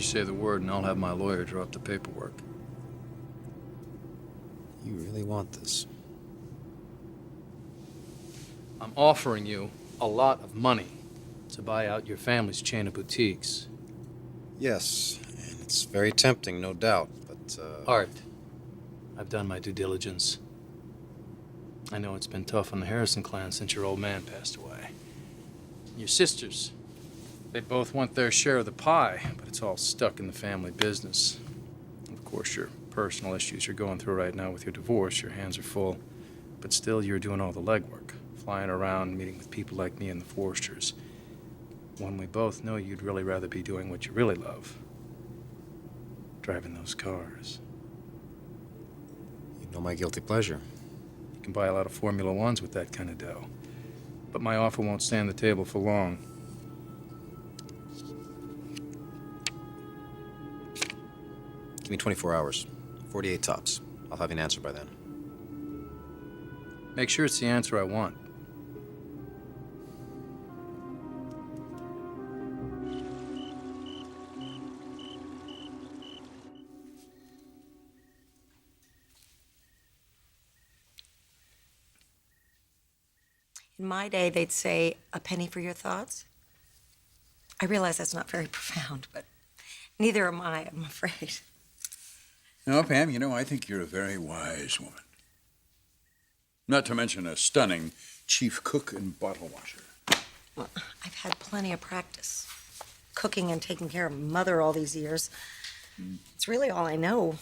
You say the word and I'll have my lawyer draw up the paperwork. You really want this? I'm offering you a lot of money to buy out your family's chain of boutiques. Yes, and it's very tempting, no doubt, but, Art, I've done my due diligence. I know it's been tough on the Harrison clan since your old man passed away. Your sisters, they both want their share of the pie, but it's all stuck in the family business. Of course, your personal issues you're going through right now with your divorce, your hands are full. But still, you're doing all the legwork, flying around, meeting with people like me and the Forsters. When we both know you'd really rather be doing what you really love. Driving those cars. you know my guilty pleasure. You can buy a lot of Formula Ones with that kind of dough. But my offer won't stand the table for long. Give me 24 hours. 48 tops. I'll have you an answer by then. Make sure it's the answer I want. In my day, they'd say, a penny for your thoughts. I realize that's not very profound, but neither am I, I'm afraid. No, Pam, you know, I think you're a very wise woman. Not to mention a stunning chief cook and bottle washer. Well, I've had plenty of practice. Cooking and taking care of Mother all these years. It's really all I know.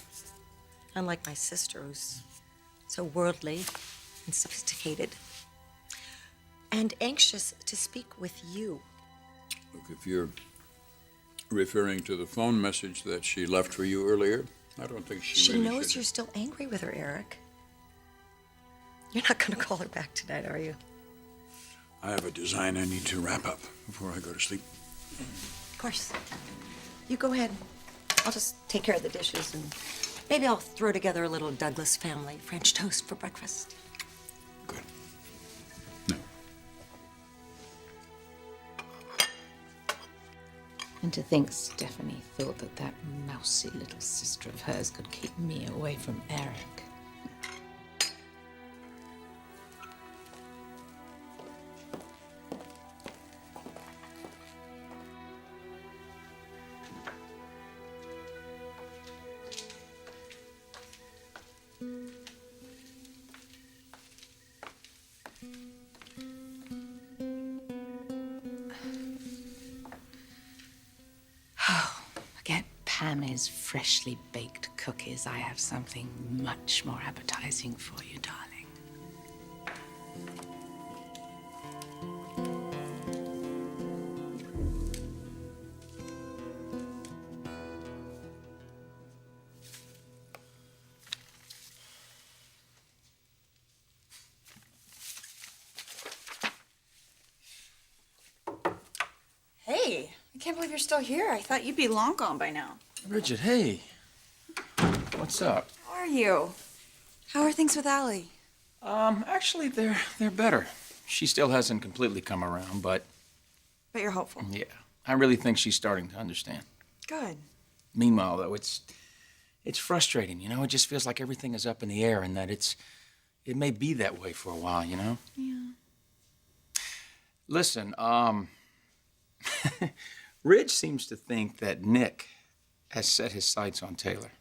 Unlike my sister, who's so worldly and sophisticated. And anxious to speak with you. Look, if you're referring to the phone message that she left for you earlier, I don't think she really knows should. you're still angry with her, Eric. You're not going to call her back tonight, are you? I have a design I need to wrap up before I go to sleep. Of course. You go ahead. I'll just take care of the dishes and maybe I'll throw together a little Douglas family French toast for breakfast. Good. No. And to think Stephanie thought that that mousy little sister of hers could keep me away from Eric. Pam's freshly baked cookies. I have something much more appetizing for you, darling. Hey, I can't believe you're still here. I thought you'd be long gone by now. Bridget, hey. What's up? How are you? How are things with Allie? Actually, they're better. She still hasn't completely come around, but But you're hopeful. yeah, I really think she's starting to understand. Good. Meanwhile, though, it's frustrating, you know? It just feels like everything is up in the air and that it may be that way for a while, you know? Yeah. Listen, Ridge seems to think that Nick has set his sights on Taylor.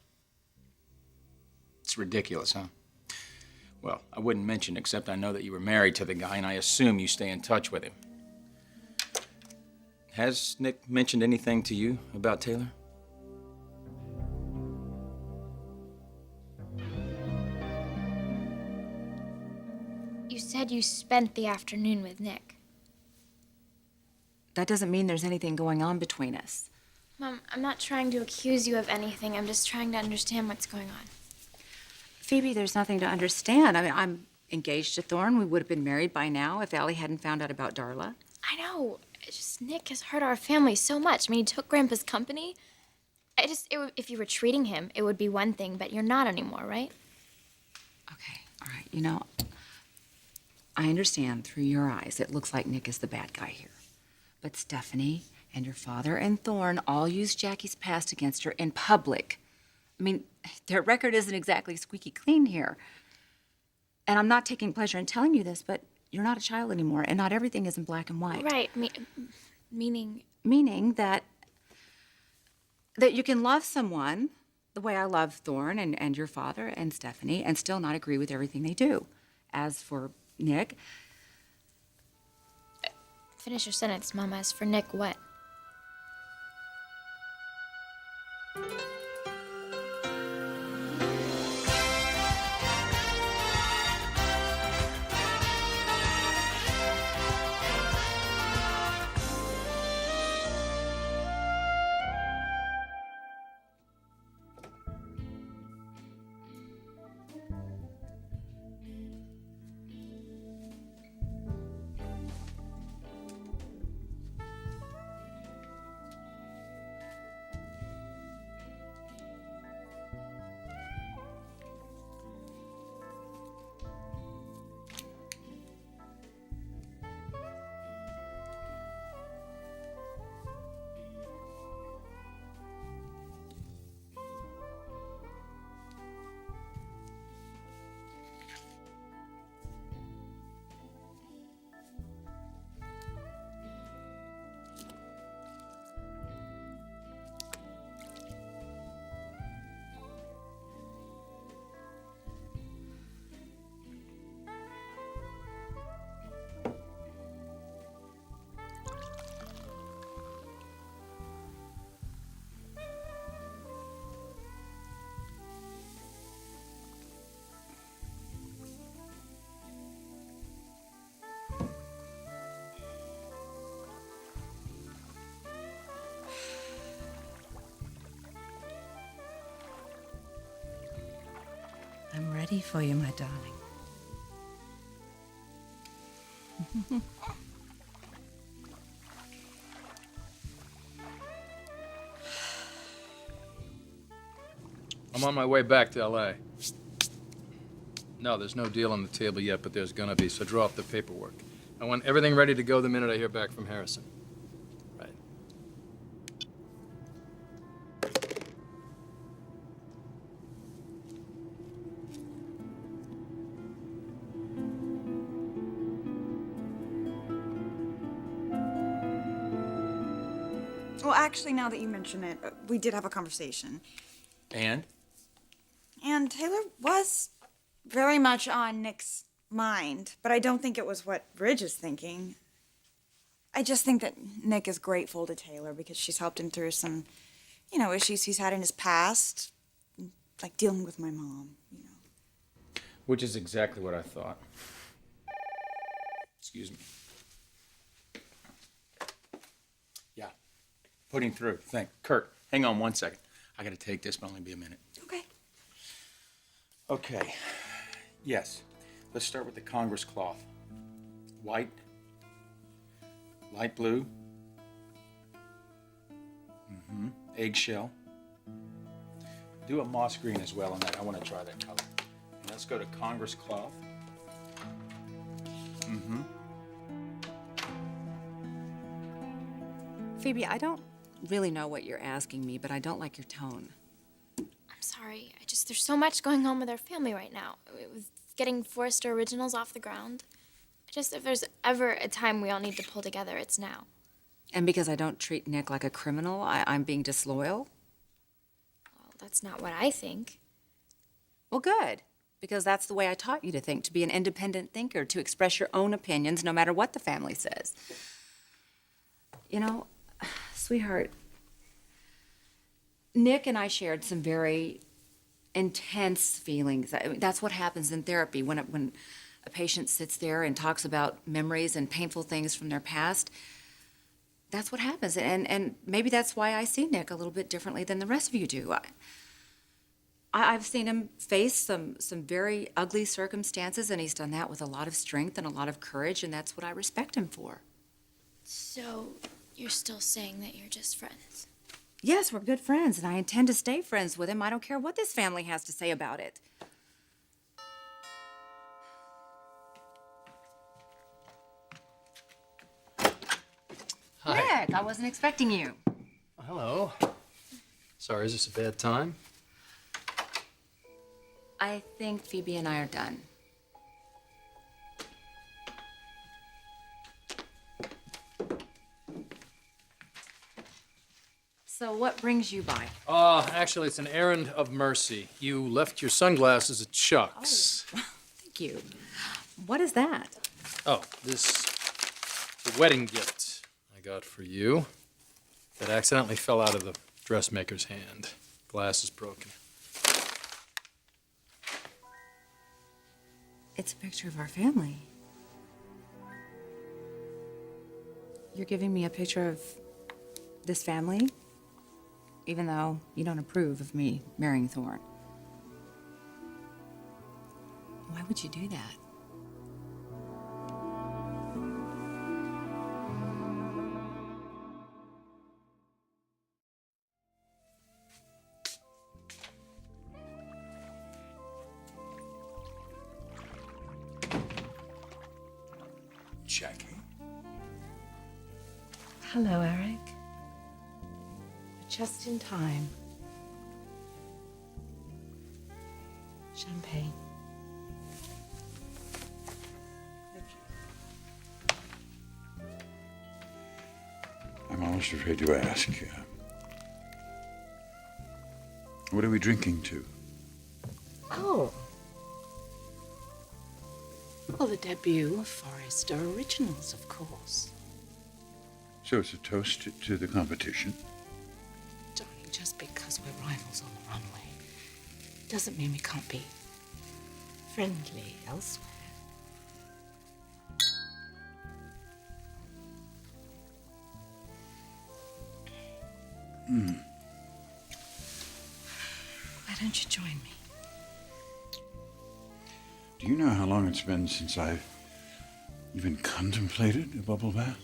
It's ridiculous, huh? Well, I wouldn't mention, except I know that you were married to the guy, and I assume you stay in touch with him. Has Nick mentioned anything to you about Taylor? You said you spent the afternoon with Nick. That doesn't mean there's anything going on between us. Mom, I'm not trying to accuse you of anything. I'm just trying to understand what's going on. Phoebe, there's nothing to understand. I mean, I'm engaged to Thorne. We would have been married by now if Allie hadn't found out about Darla. I know. It's just Nick has hurt our family so much. I mean, he took Grandpa's company. If you were treating him, it would be one thing, but you're not anymore, right? Okay, all right. You know, I understand through your eyes it looks like Nick is the bad guy here. But Stephanie, And your father and Thorne all used Jackie's past against her in public. I mean, their record isn't exactly squeaky clean here. And I'm not taking pleasure in telling you this, but you're not a child anymore, and not everything is in black and white. Right, meaning... Meaning that you can love someone the way I love Thorne and your father and Stephanie and still not agree with everything they do. As for Nick... Finish your sentence, Mom. As for Nick, what? I'm ready for you, my darling. I'm on my way back to L.A. No, there's no deal on the table yet, but there's gonna be, so draw up the paperwork. I want everything ready to go the minute I hear back from Harrison. Right. Well, actually, now that you mention it, we did have a conversation. And? And Taylor was very much on Nick's mind, but I don't think it was what Bridge is thinking. I just think that Nick is grateful to Taylor because she's helped him through some, issues he's had in his past, like dealing with my mom, Which is exactly what I thought. Excuse me. Yeah. Putting through. Kurt, hang on 1 second. I gotta take this, but only be a minute. Okay. Okay. Yes. Let's start with the Congress cloth. White. Light blue. Eggshell. Do a moss green as well on that. I want to try that color. And let's go to Congress cloth. Phoebe, I don't really know what you're asking me, but I don't like your tone. I'm sorry. There's so much going on with our family right now. With getting Forrester Originals off the ground. If there's ever a time we all need to pull together, it's now. And because I don't treat Nick like a criminal, I'm being disloyal? Well, that's not what I think. Well, good. Because that's the way I taught you to think, to be an independent thinker, to express your own opinions no matter what the family says. Sweetheart, Nick and I shared some very intense feelings. That's what happens in therapy when a patient sits there and talks about memories and painful things from their past. That's what happens. And maybe that's why I see Nick a little bit differently than the rest of you do. I've seen him face some very ugly circumstances, and he's done that with a lot of strength and a lot of courage, and that's what I respect him for. So, you're still saying that you're just friends? Yes, we're good friends, and I intend to stay friends with him. I don't care what this family has to say about it. Nick, I wasn't expecting you. Hello. Sorry, is this a bad time? I think Phoebe and I are done. So what brings you by? Actually, it's an errand of mercy. You left your sunglasses at Chuck's. Thank you. What is that? Oh, this the wedding gift I got for you that accidentally fell out of the dressmaker's hand. Glass is broken. It's a picture of our family. You're giving me a picture of this family? Even though you don't approve of me marrying Thorne. Why would you do that? Jackie? Hello, Eric. Just in time. Champagne. I'm almost afraid to ask. What are we drinking to? Oh. Well, the debut of Forrester Originals, of course. So it's a toast to the competition? Darling, just because we're rivals on the runway doesn't mean we can't be friendly elsewhere. Why don't you join me? Do you know how long it's been since I've even contemplated a bubble bath?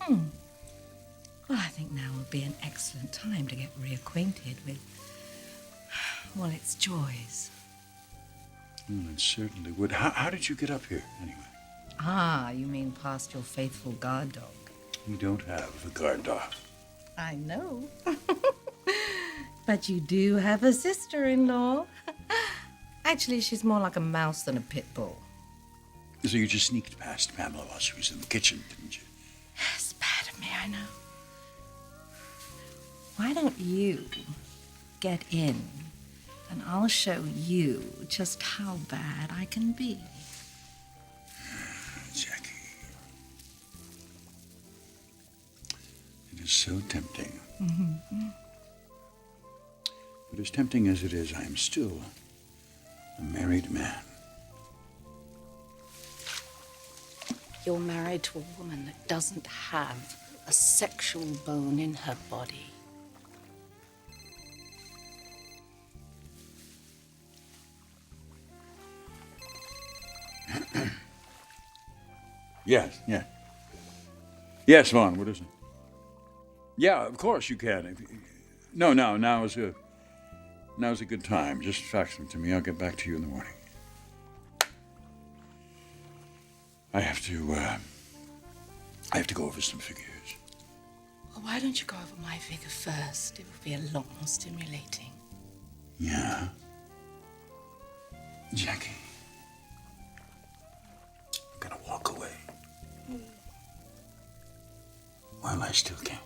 Well, I think now would be an excellent time to get reacquainted with, well, its joys. Well, it certainly would. How did you get up here, anyway? Ah, you mean past your faithful guard dog? We don't have a guard dog. I know. But you do have a sister-in-law. Actually, she's more like a mouse than a pit bull. So you just sneaked past Pamela while she was in the kitchen, didn't you? It's bad of me, I know. Why don't you get in, and I'll show you just how bad I can be. Jackie. It is so tempting. Mm-hmm. But as tempting as it is, I am still a married man. You're married to a woman that doesn't have a sexual bone in her body. Yes, yeah. Yes, Vaughn, what is it? Yeah, of course you can. Now is a good time. Just fax them to me. I'll get back to you in the morning. I have to go over some figures. Well, why don't you go over my figure first? It would be a lot more stimulating. Yeah. Jackie. I'm gonna walk away. While I still can.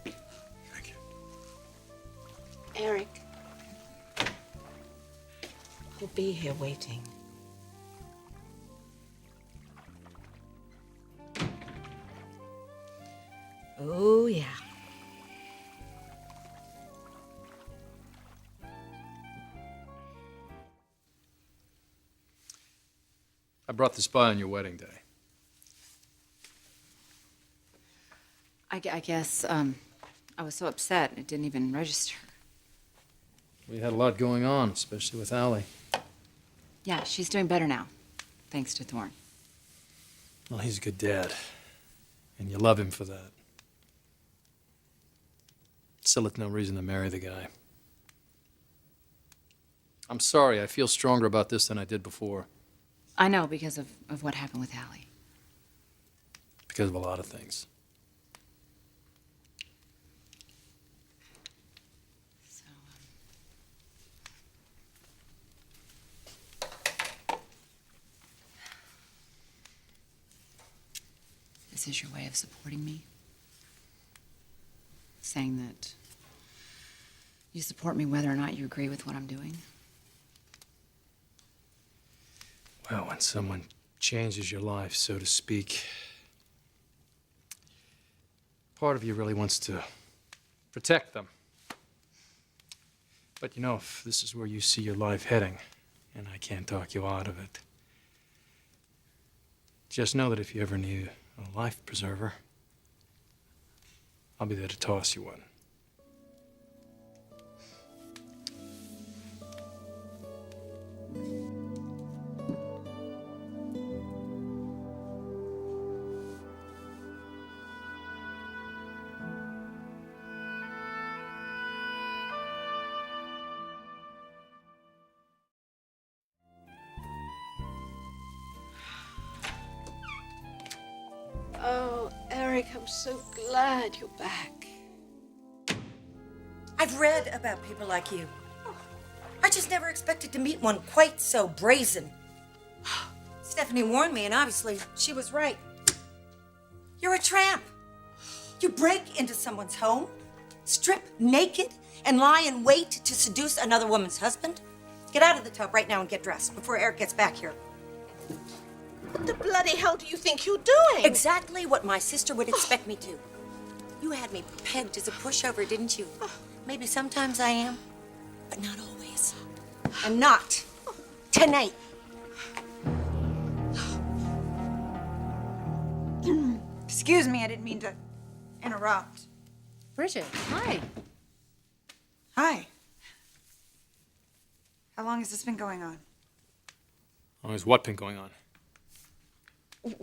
Thank you. Eric. I'll be here waiting. Oh, yeah. I brought this by on your wedding day. I guess I was so upset it didn't even register. We had a lot going on, especially with Allie. Yeah, she's doing better now, thanks to Thorne. Well, he's a good dad, and you love him for that. Still, it's no reason to marry the guy. I'm sorry, I feel stronger about this than I did before. I know because of what happened with Allie. Because of a lot of things. So, this is your way of supporting me? Saying that you support me whether or not you agree with what I'm doing? Well, when someone changes your life, so to speak, part of you really wants to protect them. But you know, if this is where you see your life heading, and I can't talk you out of it, just know that if you ever need a life preserver, I'll be there to toss you one. Oh, Eric, I'm so glad you're back. I've read about people like you. I just never expected to meet one quite so brazen. Stephanie warned me, and obviously she was right. You're a tramp. You break into someone's home, strip naked, and lie in wait to seduce another woman's husband. Get out of the tub right now and get dressed before Eric gets back here. What the bloody hell do you think you're doing? Exactly what my sister would expect me to. You had me pegged as a pushover, didn't you? Maybe sometimes I am, but not always. And not tonight. Excuse me, I didn't mean to interrupt. Bridget, hi. Hi. How long has this been going on? How long has what been going on?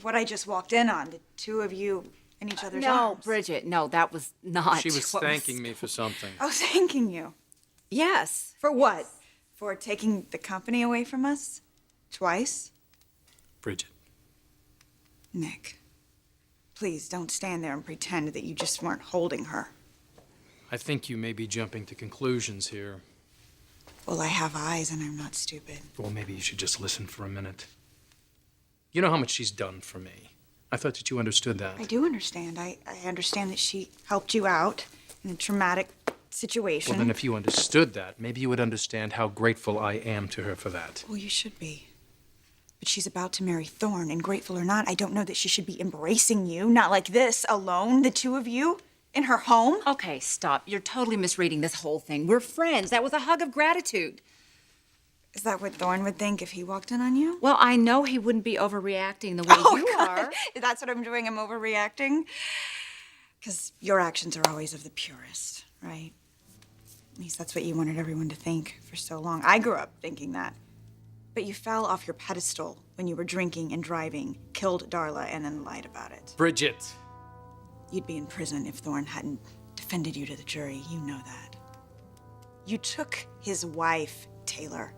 What I just walked in on, the two of you in each other's No, arms. Bridget, no, that was not. She was what thanking me for something. I was thanking you. Yes. For what? For taking the company away from us? Twice? Bridget. Nick, please don't stand there and pretend that you just weren't holding her. I think you may be jumping to conclusions here. Well, I have eyes and I'm not stupid. Well, maybe you should just listen for a minute. You know how much she's done for me. I thought that you understood that. I do understand. I understand that she helped you out in a traumatic situation. Well, then if you understood that, maybe you would understand how grateful I am to her for that. Well, you should be. But she's about to marry Thorne, and grateful or not, I don't know that she should be embracing you, not like this, alone, the two of you, in her home. Okay, stop. You're totally misreading this whole thing. We're friends. That was a hug of gratitude. Is that what Thorne would think if he walked in on you? Well, I know he wouldn't be overreacting the way you are. That's what I'm doing. I'm overreacting. Because your actions are always of the purest, right? At least that's what you wanted everyone to think for so long. I grew up thinking that. But you fell off your pedestal when you were drinking and driving, killed Darla, and then lied about it. Bridget! You'd be in prison if Thorne hadn't defended you to the jury. You know that. You took his wife, Taylor.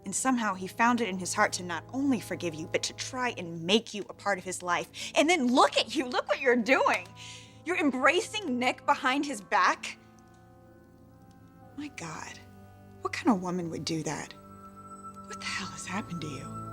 And somehow he found it in his heart to not only forgive you, but to try and make you a part of his life. And then look at you, look what you're doing. You're embracing Nick behind his back. My God, what kind of woman would do that? What the hell has happened to you?